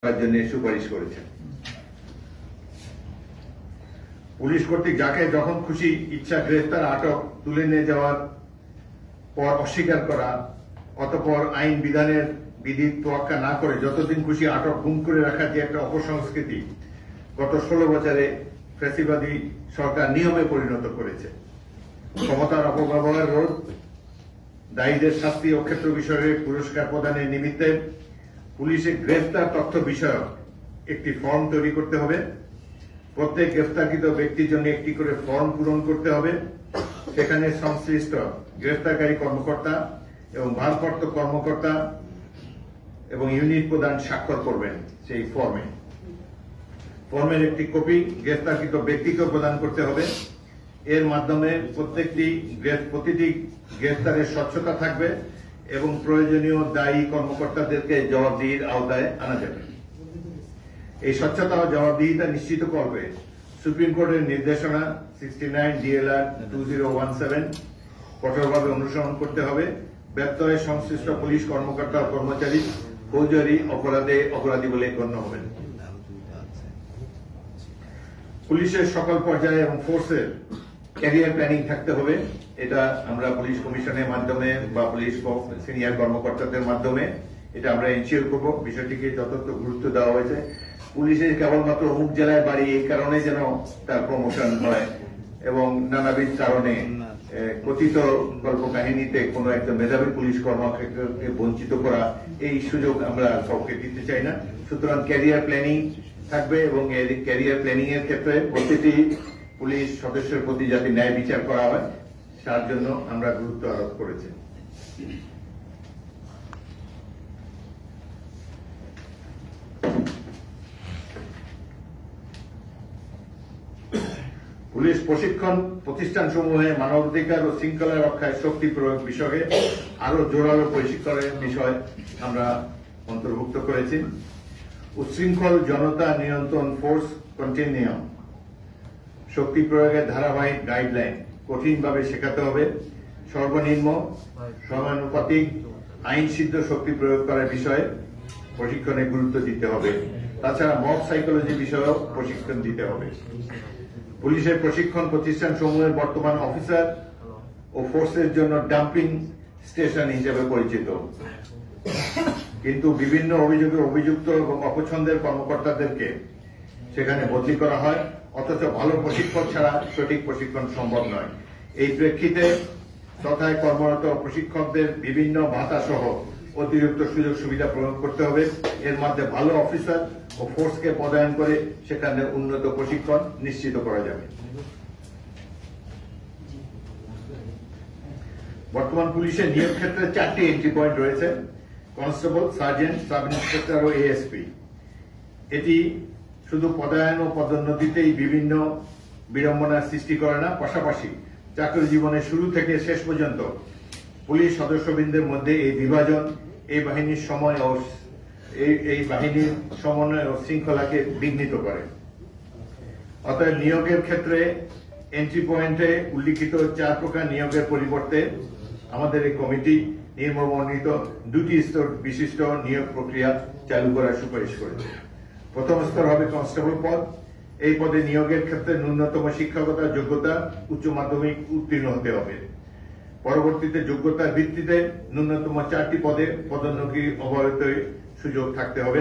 করার জন্য সুপারিশ করেছেন। পুলিশ কর্তৃক যাকে যখন খুশি ইচ্ছা গ্রেফতার, আটক, তুলে নিয়ে যাওয়ার পর অস্বীকার করা, অতঃপর আইন বিধানের বিধির তোয়াক্কা না করে যতদিন খুশি আটক, গুম করে রাখার যে একটা অপসংস্কৃতি গত 16 বছরে ফ্যাসিবাদী সরকার নিয়মে পরিণত করেছে। ক্ষমতার অপব্যবহার রোধ, দায়ীদের শাস্তি ও ক্ষেত্র বিষয়ে পুরস্কার প্রদানের নিমিত্তে পুলিশের গ্রেফতার তথ্য বিষয়ক একটি ফর্ম তৈরি করতে হবে। প্রত্যেক গ্রেফতারকৃত ব্যক্তির জন্য একটি করে ফর্ম পূরণ করতে হবে। সেখানে সংশ্লিষ্ট গ্রেফতারকারী কর্মকর্তা এবং ভারপ্রাপ্ত কর্মকর্তা এবং ইউনিট প্রধান স্বাক্ষর করবেন সেই ফর্মে। ফর্মের একটি কপি গ্রেফতারকৃত ব্যক্তিকে প্রদান করতে হবে। এর মাধ্যমে প্রতিটি গ্রেফতারের স্বচ্ছতা থাকবে এবং প্রয়োজনীয় দায়ী কর্মকর্তাদেরকে জবাবদিহির আওতায় আনা যাবে। এই স্বচ্ছতা ও জবাবদিহিতা নিশ্চিত করবে সুপ্রিম কোর্টের নির্দেশনা 69 DLR 2017 কঠোরভাবে অনুসরণ করতে হবে। ব্যত্যয়ে সংশ্লিষ্ট পুলিশ কর্মকর্তা ও কর্মচারী ফৌজদারি অপরাধী বলে গণ্য হবেন। পুলিশের সকল পর্যায়ে এবং ফোর্সের ক্যারিয়ার প্ল্যানিং থাকতে হবে। এটা আমরা পুলিশ কমিশনের মাধ্যমে বা পুলিশ সিনিয়র কর্মকর্তাদের মাধ্যমে এটা আমরা এনশিওর করব। বিষয়টিকে যথাযথ গুরুত্ব দেওয়া হয়েছে। পুলিশের কেবলমাত্র অমুক জেলায় বাড়ি এই কারণে যেন তার প্রমোশন হয় এবং নানাবিধ কারণে কথিত গল্প কাহিনীতে কোন একটা মেধাবী পুলিশ কর্মকর্তাকে বঞ্চিত করা, এই সুযোগ আমরা কাউকে দিতে চাই না। সুতরাং ক্যারিয়ার প্ল্যানিং থাকবে এবং এই ক্যারিয়ার প্ল্যানিং এর ক্ষেত্রে প্রতিটি পুলিশ সদস্যের প্রতি যাতে ন্যায় বিচার করা হয় তার জন্য আমরা গুরুত্ব আরোপ করেছি। পুলিশ প্রশিক্ষণ প্রতিষ্ঠানসমূহে মানবাধিকার ও শৃঙ্খলা রক্ষায় শক্তি প্রয়োগ বিষয়ে আরো জোরালো প্রশিক্ষণের বিষয় আমরা অন্তর্ভুক্ত করেছি। উচ্ছৃঙ্খল জনতা নিয়ন্ত্রণ ফোর্স কন্টিনিউম শক্তি প্রয়োগের ধারাবাহিক গাইডলাইন কঠিনভাবে শেখাতে হবে। সর্বনিম্ন সমানুপাতিক আইন সিদ্ধ শক্তি প্রয়োগ করার বিষয়ে প্রশিক্ষণে গুরুত্ব দিতে হবে। তাছাড়া মব সাইকোলজি বিষয়েও প্রশিক্ষণ দিতে হবে। পুলিশের প্রশিক্ষণ প্রতিষ্ঠান সমূহের বর্তমান অফিসার ও ফোর্সের জন্য ডাম্পিং স্টেশন হিসেবে পরিচিত, কিন্তু বিভিন্ন অভিযোগে অভিযুক্ত এবং অপছন্দের কর্মকর্তাদেরকে সেখানে বদলি করা হয়, অথচ ভালো প্রশিক্ষণ ছাড়া সঠিক প্রশিক্ষণ সম্ভব নয়। এই প্রেক্ষিতে তথায় কর্মরত প্রশিক্ষকদের বিভিন্ন ভাতা সহ অতিরিক্ত সুযোগ সুবিধা প্রদান করতে হবে। এর মধ্যে ভালো অফিসার ও ফোর্সকে পদায়ন করে সেখানে উন্নত প্রশিক্ষণ নিশ্চিত করা যাবে। বর্তমান পুলিশের নিয়োগ ক্ষেত্রে 4টি এন্ট্রি পয়েন্ট রয়েছে: কনস্টেবল, সার্জেন্ট, সাব ইন্সপেক্টর ও এএসপি। এটি শুধু পদায়ন ও পদোন্নতিতেই বিভিন্ন বিড়ম্বনার সৃষ্টি করে না, পাশাপাশি চাকরি জীবনের শুরু থেকে শেষ পর্যন্ত পুলিশ সদস্যবৃন্দের মধ্যে এই বিভাজন এই বাহিনীর সমন্বয় ও শৃঙ্খলাকে বিঘ্নিত করে। অতএব নিয়োগের ক্ষেত্রে এন্ট্রি পয়েন্টে উল্লিখিত 4 প্রকার নিয়োগের পরিবর্তে আমাদের এই কমিটি নিম্নবর্ণিত 2টি স্তর বিশিষ্ট নিয়োগ প্রক্রিয়া চালু করার সুপারিশ করেছে। প্রথম স্তর হবে কনস্টেবল পদ। এই পদে নিয়োগের ক্ষেত্রে ন্যূনতম শিক্ষাগত যোগ্যতা উচ্চ মাধ্যমিক উত্তীর্ণ হতে হবে। পরবর্তীতে যোগ্যতার ভিত্তিতে ন্যূনতম 4টি পদে পদোন্নতি অব্যাহত সুযোগ থাকতে হবে।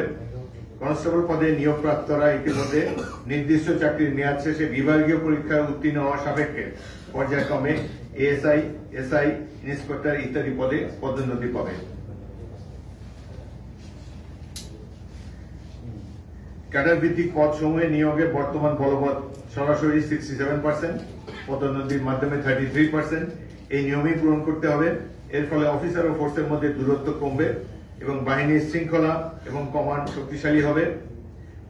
কনস্টেবল পদে নিয়োগপ্রাপ্তরা ইতিমধ্যে নির্দিষ্ট চাকরির মেয়াদ শেষে বিভাগীয় পরীক্ষায় উত্তীর্ণ হওয়া সাপেক্ষে পর্যায়ক্রমে এএসআই, এসআই, ইন্সপেক্টর ইত্যাদি পদে পদোন্নতি পাবে। ক্যাডার ভিত্তিক পদ সমূহে নিয়োগে বর্তমান বলবৎ সরাসরি 67%, পদোন্নতির মাধ্যমে 33%। এই নিয়মই পূরণ করতে হবে। এর ফলে অফিসার ও ফোর্সের মধ্যে দূরত্ব কমবে এবং বাহিনীর শৃঙ্খলা এবং কমান্ড শক্তিশালী হবে।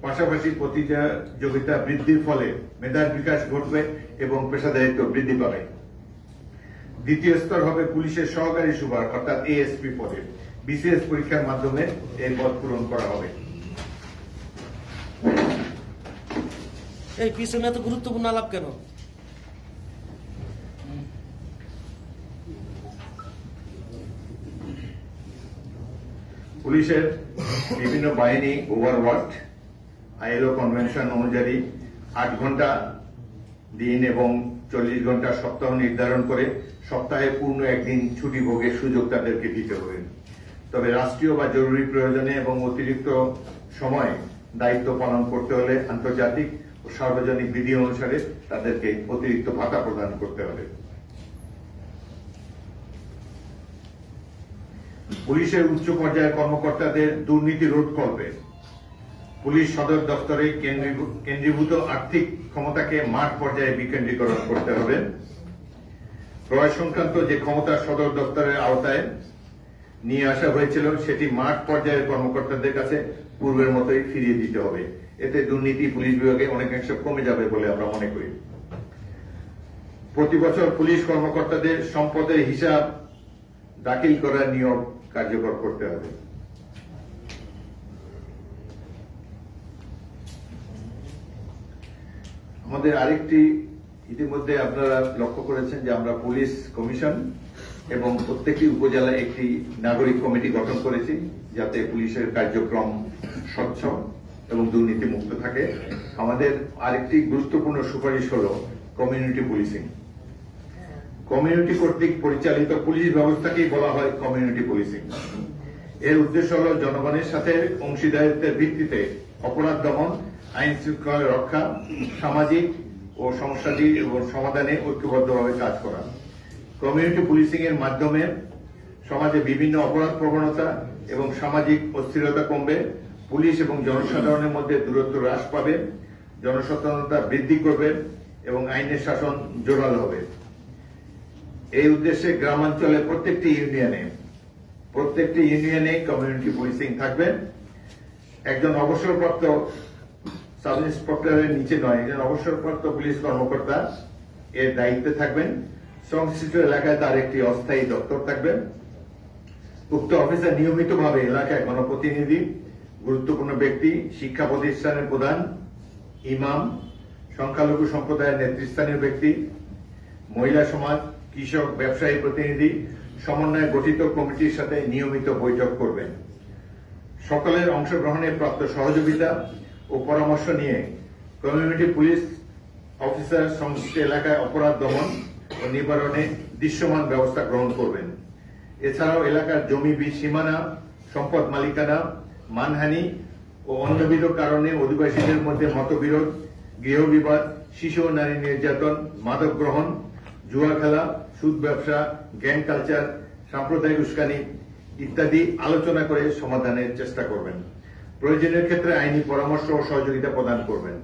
পাশাপাশি প্রতিযোগিতা বৃদ্ধির ফলে মেধার বিকাশ ঘটবে এবং পেশাদারিত্ব বৃদ্ধি পাবে। দ্বিতীয় স্তর হবে পুলিশের সহকারী সুপার অর্থাৎ এএসপি পদে। বিসিএস পরীক্ষার মাধ্যমে এই পদ পূরণ করা হবে। এই পিছনে এত গুরুত্বপূর্ণ আলাপ কেন? পুলিশের বিভিন্ন বাহিনী ওভারওয়ার্ক আইএলও কনভেনশন অনুযায়ী 8 ঘন্টা দিন এবং 40 ঘন্টা সপ্তাহ নির্ধারণ করে সপ্তাহে পূর্ণ একদিন ছুটি ভোগের সুযোগ তাদেরকে দিতে হবে। তবে রাষ্ট্রীয় বা জরুরি প্রয়োজনে এবং অতিরিক্ত সময় দায়িত্ব পালন করতে হলে আন্তর্জাতিক ও সার্বজনিক বিধি অনুসারে তাদেরকে অতিরিক্ত ভাতা প্রদান করতে হবে। পুলিশের উচ্চ পর্যায়ের কর্মকর্তাদের দুর্নীতি রোধ করবে পুলিশ সদর দপ্তরে কেন্দ্রীভূত আর্থিক ক্ষমতাকে মাঠ পর্যায়ে বিকেন্দ্রীকরণ করতে হবে। ক্রয় সংক্রান্ত যে ক্ষমতা সদর দপ্তরের আওতায় নিয়ে আসা হয়েছিল সেটি মাঠ পর্যায়ের কর্মকর্তাদের কাছে পূর্বের মতোই ফিরিয়ে দিতে হবে। এতে দুর্নীতি পুলিশ বিভাগে অনেকাংশে কমে যাবে বলে আমরা মনে করি। প্রতি বছর পুলিশ কর্মকর্তাদের সম্পদের হিসাব দাখিল করার নিয়ম কার্যকর করতে হবে। আমাদের আরেকটি ইতিমধ্যে আপনারা লক্ষ্য করেছেন যে আমরা পুলিশ কমিশন এবং প্রত্যেকটি উপজেলায় একটি নাগরিক কমিটি গঠন করেছি যাতে পুলিশের কার্যক্রম স্বচ্ছ এবং দুর্নীতি মুক্ত থাকে। আমাদের আরেকটি গুরুত্বপূর্ণ সুপারিশ হল কমিউনিটি পুলিশিং। কমিউনিটি কর্তৃক পরিচালিত পুলিশ ব্যবস্থাকেই বলা হয় কমিউনিটি পুলিশিং। এর উদ্দেশ্য হল জনগণের সাথে অংশীদারিত্বের ভিত্তিতে অপরাধ দমন, আইন শৃঙ্খলা রক্ষা, সামাজিক ও সমস্যাদি এবং সমাধানে ঐক্যবদ্ধভাবে কাজ করা। কমিউনিটি পুলিশিং এর মাধ্যমে সমাজে বিভিন্ন অপরাধ প্রবণতা এবং সামাজিক অস্থিরতা কমবে, পুলিশ এবং জনসাধারণের মধ্যে দূরত্ব হ্রাস পাবে, জনসচেতনতা বৃদ্ধি করবে এবং আইনের শাসন জোরালো হবে। এই উদ্দেশ্যে গ্রামাঞ্চলে প্রত্যেকটি ইউনিয়নে কমিউনিটি পুলিশিং থাকবে। একজন অবসরপ্রাপ্ত সাব ইন্সপেক্টরের নিচে নয়, একজন অবসরপ্রাপ্ত পুলিশ কর্মকর্তা এর দায়িত্বে থাকবেন। সংশ্লিষ্ট এলাকায় তার একটি অস্থায়ী দপ্তর থাকবে। উক্ত অফিসার নিয়মিতভাবে এলাকায় গণপ্রতিনিধি, গুরুত্বপূর্ণ ব্যক্তি, শিক্ষা প্রতিষ্ঠানের প্রধান, ইমাম, সংখ্যালঘু সম্প্রদায়ের নেতৃস্থানীয় ব্যক্তি, মহিলা সমাজ, কৃষক, ব্যবসায়ী প্রতিনিধি সমন্বয়ে গঠিত কমিটির সাথে নিয়মিত বৈঠক করবেন। সকলের অংশগ্রহণে প্রাপ্ত সহযোগিতা ও পরামর্শ নিয়ে কমিউনিটি পুলিশ অফিসার সংশ্লিষ্ট এলাকায় অপরাধ দমন ও নিবারণে দৃশ্যমান ব্যবস্থা গ্রহণ করবেন। এছাড়াও এলাকার জমি সীমানা, সম্পদ মালিকানা, মানহানি ও অন্যবিধ কারণে অধিবাসীদের মধ্যে মতবিরোধ, গৃহবিবাদ, শিশু ও নারী নির্যাতন, মাদক গ্রহণ, জুয়া খেলা, সুদ ব্যবসা, গ্যাং কালচার, সাম্প্রদায়িক উস্কানি ইত্যাদি আলোচনা করে সমাধানের চেষ্টা করবেন। প্রয়োজনীয় ক্ষেত্রে আইনি পরামর্শ ও সহযোগিতা প্রদান করবেন।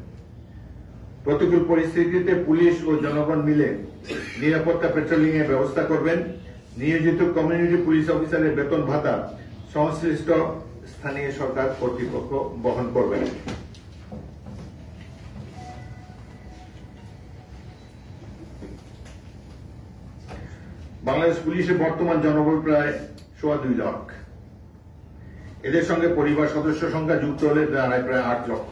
প্রতিকূল পরিস্থিতিতে পুলিশ ও জনগণ মিলে নিরাপত্তা পেট্রোলিং এর ব্যবস্থা করবেন। নিয়োজিত কমিউনিটি পুলিশ অফিসারের বেতন ভাতা সংশ্লিষ্ট স্থানীয় সরকার কর্তৃপক্ষ বহন করবেন। বাংলাদেশ পুলিশের বর্তমান জনবল প্রায় 2.25 লাখ। এদের সঙ্গে পরিবার সদস্য সংখ্যা যুক্ত হলে দাঁড়ায় প্রায় 8 লক্ষ।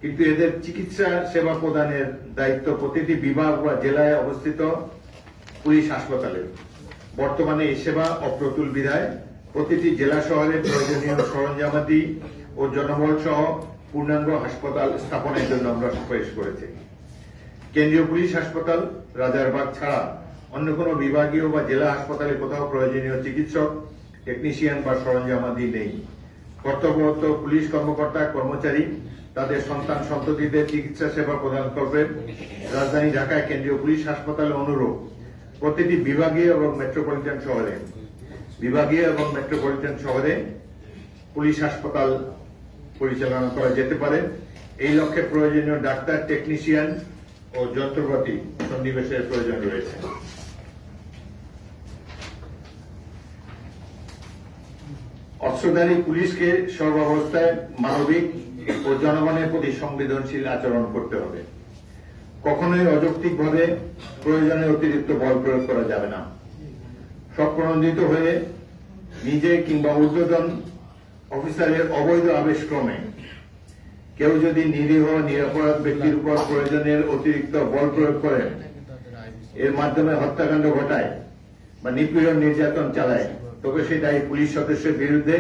কিন্তু এদের চিকিৎসা সেবা প্রদানের দায়িত্ব প্রতিটি বিভাগ বা জেলায় অবস্থিত পুলিশ হাসপাতালে। বর্তমানে এই সেবা অপ্রতুল বিধায় প্রতিটি জেলা শহরে প্রয়োজনীয় সরঞ্জামাদি ও জনবল সহ পূর্ণাঙ্গ হাসপাতাল স্থাপনের জন্য আমরা সুপারিশ করেছি। কেন্দ্রীয় পুলিশ হাসপাতাল রাজারবাগ ছাড়া অন্য কোনো বিভাগীয় বা জেলা হাসপাতালে কোথাও প্রয়োজনীয় চিকিৎসক, টেকনিশিয়ান বা সরঞ্জামাদি নেই। কর্তব্যরত পুলিশ কর্মকর্তা কর্মচারী তাদের সন্তান সন্ততিদের চিকিৎসা সেবা প্রদান করবেন। রাজধানী ঢাকায় কেন্দ্রীয় পুলিশ হাসপাতালে অনুরূপ প্রতিটি বিভাগীয় এবং মেট্রোপলিটন শহরে পুলিশ হাসপাতাল পরিচালনা করা যেতে পারে। এই লক্ষ্যে প্রয়োজনীয় ডাক্তার, টেকনিশিয়ান ও যন্ত্রপাতি সন্নিবেশের প্রয়োজন রয়েছে। অস্ত্রধারী পুলিশকে সর্বাবস্থায় মানবিক ও জনগণের প্রতি সংবেদনশীল আচরণ করতে হবে। কখনোই অযৌক্তিকভাবে প্রয়োজনে অতিরিক্ত বল প্রয়োগ করা যাবে না। স্বপ্রণোদিত হয়ে নিজে কিংবা ঊর্ধ্বতন অফিসারের অবৈধ আবেশক্রমে কেউ যদি নিরীহ নিরপরাধ ব্যক্তির উপর প্রয়োজনের অতিরিক্ত বল প্রয়োগ করেন, এর মাধ্যমে হত্যাকাণ্ড ঘটায় বা নিপীড়ন নির্যাতন চালায়, তবে সেই দায়ী পুলিশ সদস্যের বিরুদ্ধে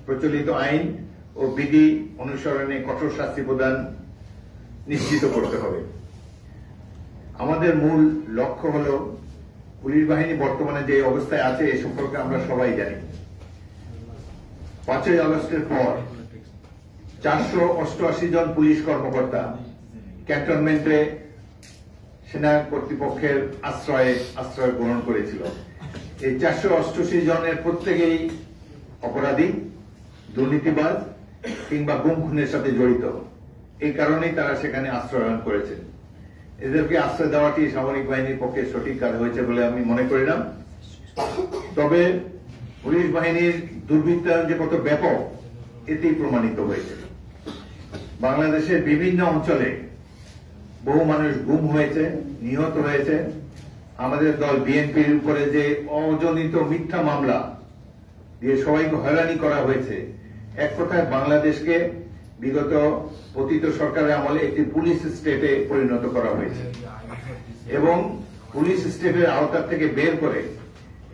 প্রচলিত আইন ও বিধি অনুসরণে কঠোর শাস্তি প্রদান নিশ্চিত করতে হবে। আমাদের মূল লক্ষ্য হল পুলিশ বাহিনী বর্তমানে যে অবস্থায় আছে এ সম্পর্কে আমরা সবাই জানি। 5ই আগস্টের পর 488 জন পুলিশ কর্মকর্তা ক্যান্টনমেন্টে সেনা কর্তৃপক্ষের আশ্রয় গ্রহণ করেছিল। এই 488 জনের প্রত্যেকেই অপরাধী, দুর্নীতিবাজ কিংবা গুম খুনের সাথে জড়িত। এই কারণেই তারা সেখানে আশ্রয় গ্রহণ করেছেন। এদেরকে আশ্রয় দেওয়াটি সামরিক বাহিনীর পক্ষে সঠিক কাজ হয়েছে বলে আমি মনে করি না। তবে পুলিশ বাহিনীর দুর্বৃত্তায়ন যে কত ব্যাপক এতেই প্রমাণিত হয়েছে। বাংলাদেশের বিভিন্ন অঞ্চলে বহু মানুষ গুম হয়েছে, নিহত হয়েছে। আমাদের দল বিএনপির উপরে যে অজনিত মিথ্যা মামলা দিয়ে সবাইকে হয়রানি করা হয়েছে, এক কথায় বাংলাদেশকে বিগত পতিত সরকারের আমলে একটি পুলিশ স্টেটে পরিণত করা হয়েছে এবং পুলিশ স্টেটের আওতা থেকে বের করে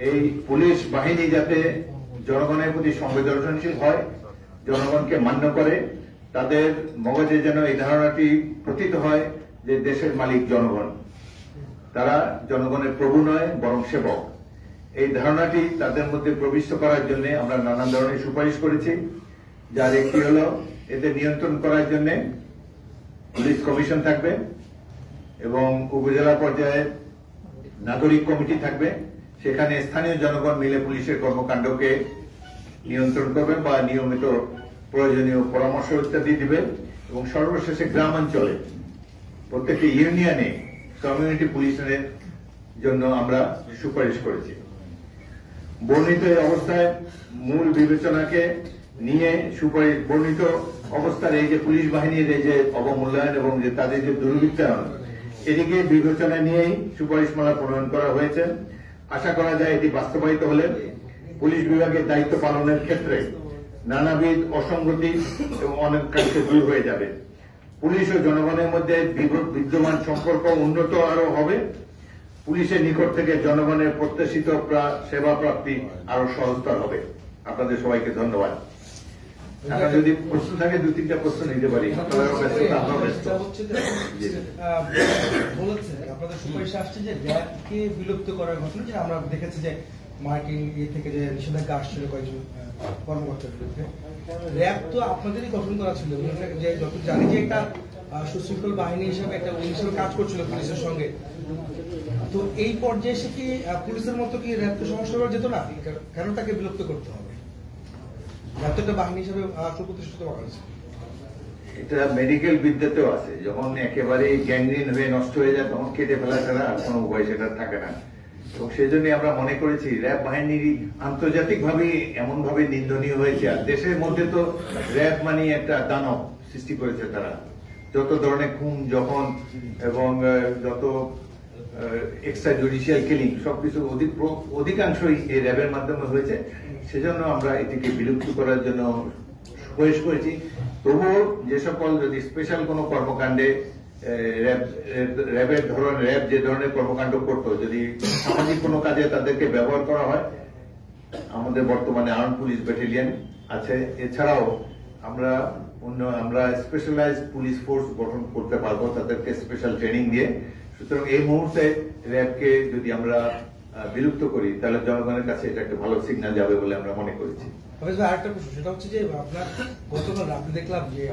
এই পুলিশ বাহিনী যাতে জনগণের প্রতি সংবেদনশীল হয়, জনগণকে মান্য করে, তাদের মগজে যেন এই ধারণাটি প্রতীত হয় যে দেশের মালিক জনগণ, তারা জনগণের প্রভু নয় বরং সেবক। এই ধারণাটি তাদের মধ্যে প্রবিষ্ট করার জন্য আমরা নানান ধরনের সুপারিশ করেছি, যার একটি হল এতে নিয়ন্ত্রণ করার জন্য পুলিশ কমিশন থাকবে এবং উপজেলা পর্যায়ে নাগরিক কমিটি থাকবে। সেখানে স্থানীয় জনগণ মিলে পুলিশের কর্মকাণ্ডকে নিয়ন্ত্রণ করবেন বা নিয়মিত প্রয়োজনীয় পরামর্শ ইত্যাদি দিবেন এবং সর্বশেষে গ্রামাঞ্চলে প্রত্যেকটি ইউনিয়নে কমিউনিটি পুলিশের জন্য আমরা সুপারিশ করেছি। বর্ণিত এই অবস্থায় মূল বিবেচনাকে নিয়ে সুপারিশ বর্ণিত অবস্থার এই যে পুলিশ বাহিনীর এই যে অবমূল্যায়ন এবং যে তাদের যে দুর্বৃত্তায়ন, এদিকে বিবেচনা নিয়েই সুপারিশমালা প্রণয়ন করা হয়েছে। আশা করা যায় এটি বাস্তবায়িত হলে পুলিশ বিভাগের দায়িত্ব পালনের ক্ষেত্রে নানাবিধ অসঙ্গতি এবং অনেকাংশে দূর হয়ে যাবে। পুলিশ ও জনগণের মধ্যে বিদ্যমান সম্পর্ক উন্নত আরো হবে। পুলিশের নিকট থেকে জনগণের প্রত্যাশিত সেবা প্রাপ্তি আরো সহজতর হবে। আপনাদের সবাইকে ধন্যবাদ। এখন যদি প্রশ্ন থাকে 2-3টা প্রশ্ন নিতে পারি। আপনাদের সুপারিশ আসছে যে র্যাবকে বিলুপ্ত করার ঘটনা, যে আমরা দেখেছি যে মার্কিন থেকে যে নিষেধাজ্ঞা আসছিল কয়েকজন কর্মকর্তার বিরুদ্ধে। র্যাব তো আপনাদেরই গঠন করা ছিল, যে যত জানি যে একটা সুশৃঙ্খল বাহিনী হিসেবে একটা হিসেবে কাজ করছিল পুলিশের সঙ্গে। তো এই পর্যায়ে এসে কি পুলিশের মতো কি র্যাবকে সমস্যা করা যেত না? কেন তাকে বিলুপ্ত করতে হবে? র্যাব তো একটা বাহিনী হিসেবে সুপ্রতিষ্ঠিত করা হয়েছে। এটা মেডিকেল বিদ্যাতেও আছে, যখন একেবারে গ্যাংগ্রিন হয়ে নষ্ট হয়ে যায় তখন কেটে ফেলা ছাড়া আর কোনো উপায় সেটা থাকে না। এবং সেই জন্য আমরা মনে করেছি র্যাব বাহিনী আন্তর্জাতিক ভাবে এমন ভাবে নিন্দনীয় হয়েছে। আর দেশের মধ্যে তো র্যাব মানে একটা দানব সৃষ্টি করেছে তারা। যত ধরনের খুন যখন এবং যত এক্সট্রা জুডিশিয়াল কিলিং সবকিছু অধিকাংশই এই র্যাবের মাধ্যমে হয়েছে। সেজন্য আমরা এটিকে বিলুপ্ত করার জন্য সুপারিশ করেছি। তবুও যে সকল যদি স্পেশাল কোনো কর্মকাণ্ডে র্যাবের র্যাব যে ধরনের কর্মকাণ্ড করতো, যদি সামাজিক কোনো কাজে তাদেরকে ব্যবহার করা হয়, আমাদের বর্তমানে আর্ম পুলিশ ব্যাটালিয়ন আছে। এছাড়াও আমরা স্পেশালাইজ পুলিশ ফোর্স গঠন করতে পারবো তাদেরকে স্পেশাল ট্রেনিং দিয়ে। সুতরাং এই মুহূর্তে র্যাবকে যদি আমরা বিলুপ্ত করি তাহলে জনগণের কাছে এটা একটা ভালো সিগন্যাল যাবে বলে আমরা মনে করেছি। আরেকটা প্রশ্ন, সেটা হচ্ছে যে আপনার গতকাল রাতে দেখলাম যে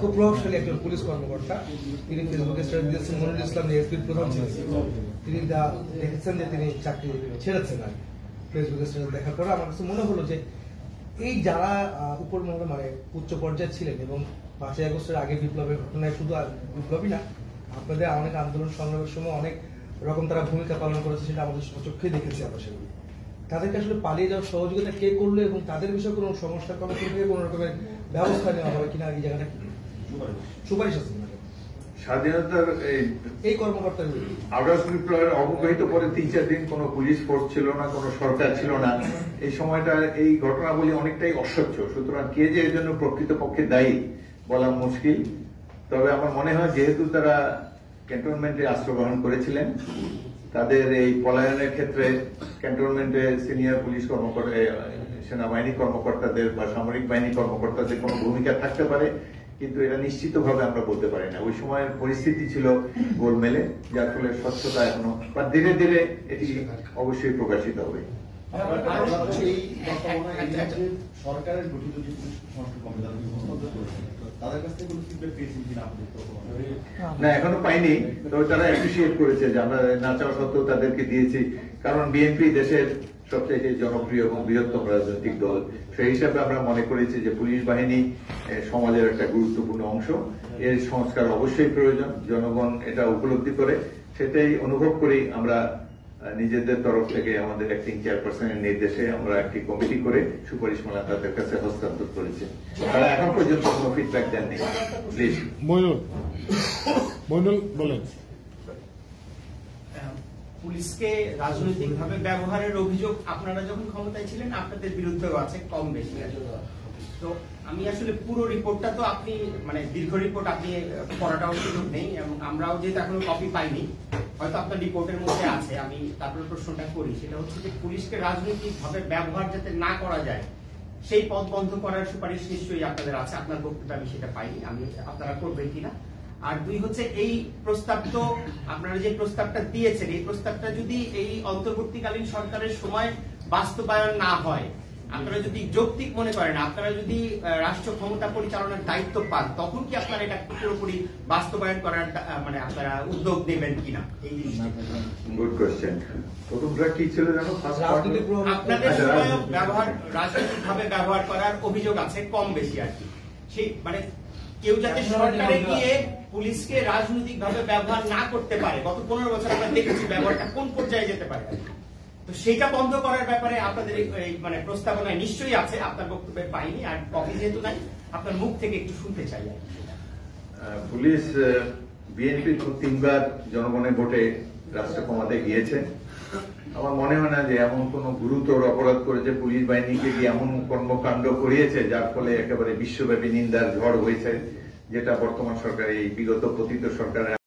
খুব প্রভাবশালী একজন পুলিশ কর্মকর্তা, তিনি ফেসবুকে স্ট্যাটাস দিয়েছেন মনিরুল ইসলাম এসপির প্রধান ছিলেন, তিনি দেখেছেন যে তিনি চাকরি ছেড়েছেন। আর ফেসবুকে স্ট্যাটাস দেখার পরে আমার কাছে মনে হলো যে এই যারা উপর মহলে মানে উচ্চ পর্যায়ে ছিলেন এবং 5ই আগস্টের আগে বিপ্লবের ঘটনায় শুধু বিপ্লবী না, আপনাদের অনেক আন্দোলন সংগ্রামের সময় অনেক রকম তারা ভূমিকা পালন করেছে, সেটা আমাদের চোখে দেখেছি আমরা। সেগুলো তাদেরকে আসলে পালিয়ে যাওয়ার সহযোগিতা কে করলো এবং তাদের বিষয়ে কোনো সংস্থার কমিশন থেকে কোনো রকমের ব্যবস্থা নেওয়া হবে কিনা, এই জায়গাটা সুপারিশ আছে স্বাধীনতার এই কর্মকর্তার আগস্ট বিপ্লবের অবহিত পরে 3-4 দিন কোনো পুলিশ ফোর্স ছিল না, কোনো সরকার ছিল না। এই সময়টা এই ঘটনাবলী অনেকটাই অস্বচ্ছ। সুতরাং কে যে এর জন্য প্রকৃতপক্ষে দায়ী বলা মুশকিল। তবে আমার মনে হয় যেহেতু তারা ক্যান্টনমেন্টে আশ্রয় গ্রহণ করেছিলেন, তাদের এই পলায়নের ক্ষেত্রে ক্যান্টনমেন্টে সিনিয়র পুলিশ কর্মকর্তা সেনাবাহিনী কর্মকর্তাদের বা সামরিক বাহিনী কর্মকর্তাদের কোনো ভূমিকা থাকতে পারে, কিন্তু এটা নিশ্চিতভাবে আমরা বলতে পারি না। ওই সময়ের পরিস্থিতি ছিল গোলমেলে, যার ফলে স্বচ্ছতা এখনো বা ধীরে ধীরে এটি অবশ্যই প্রকাশিত হবে। সরকারের গঠিত যে সংস্কার কমিটি তাদের কাছ থেকে কোনো ফিডব্যাক পেয়েছেন কিনা আপনি? না, এখনো পাইনি, তবে তারা অ্যাপ্রিসিয়েট করেছে যে আমরা না চাওয়া সত্ত্বেও তাদেরকে দিয়েছি, কারণ বিএনপি দেশের সবচেয়ে জনপ্রিয় এবং বৃহত্তম রাজনৈতিক দল। সেই হিসাবে আমরা মনে করেছি যে পুলিশ বাহিনী সমাজের একটা গুরুত্বপূর্ণ অংশ, এর সংস্কার অবশ্যই প্রয়োজন। জনগণ এটা উপলব্ধি করে, সেটাই অনুভব করেই আমরা নিজেদের তরফ থেকে আমাদের অ্যাক্টিং চেয়ারপারসনের নির্দেশে আমরা একটি কমিটি করে সুপারিশমালা তাদের কাছে হস্তান্তর করেছি। তারা এখন পর্যন্ত কোনো ফিডব্যাক দেননি। প্লিজ মইনুল বলেন। পুলিশকে রাজনৈতিকভাবে ব্যবহারের অভিযোগ আপনারা যখন ক্ষমতায় ছিলেন আপনাদের বিরুদ্ধেও আছে কম বেশি। তো আমি আসলে পুরো রিপোর্টটা তো আপনি মানে দীর্ঘ রিপোর্ট আপনি পড়াটাও সুযোগ নেই, এবং আমরাও যেহেতু এখনো কপি পাইনি, হয়তো আপনার রিপোর্টের মধ্যে আছে। আমি তারপরে প্রশ্নটা করি, সেটা হচ্ছে যে পুলিশকে রাজনৈতিকভাবে ব্যবহার যাতে না করা যায় সেই পথ বন্ধ করার সুপারিশ নিশ্চয়ই আপনাদের আছে। আপনার বক্তব্য আমি সেটা পাইনি, আমি আপনারা করবেন কিনা। আর দুই হচ্ছে এই প্রস্তাব তো আপনারা যে প্রস্তাবটা দিয়েছেন, এই প্রস্তাবটা যদি এই অন্তর্বর্তীকালীন সরকারের সময় বাস্তবায়ন না হয়, আপনারা যদি যৌক্তিক মনে করেন, আপনারা যদি রাষ্ট্র ক্ষমতা পরিচালনার দায়িত্ব পান, তখন কি আপনারা এটা পুরোপুরি বাস্তবায়ন করার মানে আপনারা উদ্যোগ নেবেন কিনা? এই গুড কোয়েশ্চেন। প্রথমটা কি ছিল জানো? আপনাদের সময় রাজনৈতিকভাবে ব্যবহার করার অভিযোগ আছে কম বেশি আর কি। সেই মানে কেউ যাতে সরকারে গিয়ে পুলিশকে রাজনৈতিকভাবে ব্যবহার না করতে পারে, গত 15 বছর আমরা দেখেছি ব্যবহারটা কোন পর্যায়ে যেতে পারে। তো সেটা বন্ধ করার ব্যাপারে আপনাদের মানে প্রস্তাবনায় নিশ্চয়ই আছে, আপনার বক্তব্যের পাইনি। আর কপি যেহেতু নাই, আপনার মুখ থেকে একটু শুনতে চাই। পুলিশ বিএনপির 3বার জনগণের ভোটে রাষ্ট্র ক্ষমতায় গিয়েছে। আমার মনে হয় না যে এমন কোন গুরুতর অপরাধ করেছে, পুলিশ বাহিনীকে দিয়ে এমন কর্মকাণ্ড করিয়েছে যার ফলে একেবারে বিশ্বব্যাপী নিন্দার ঝড় হয়েছে, যেটা বর্তমান সরকার এই বিগত পতিত সরকারের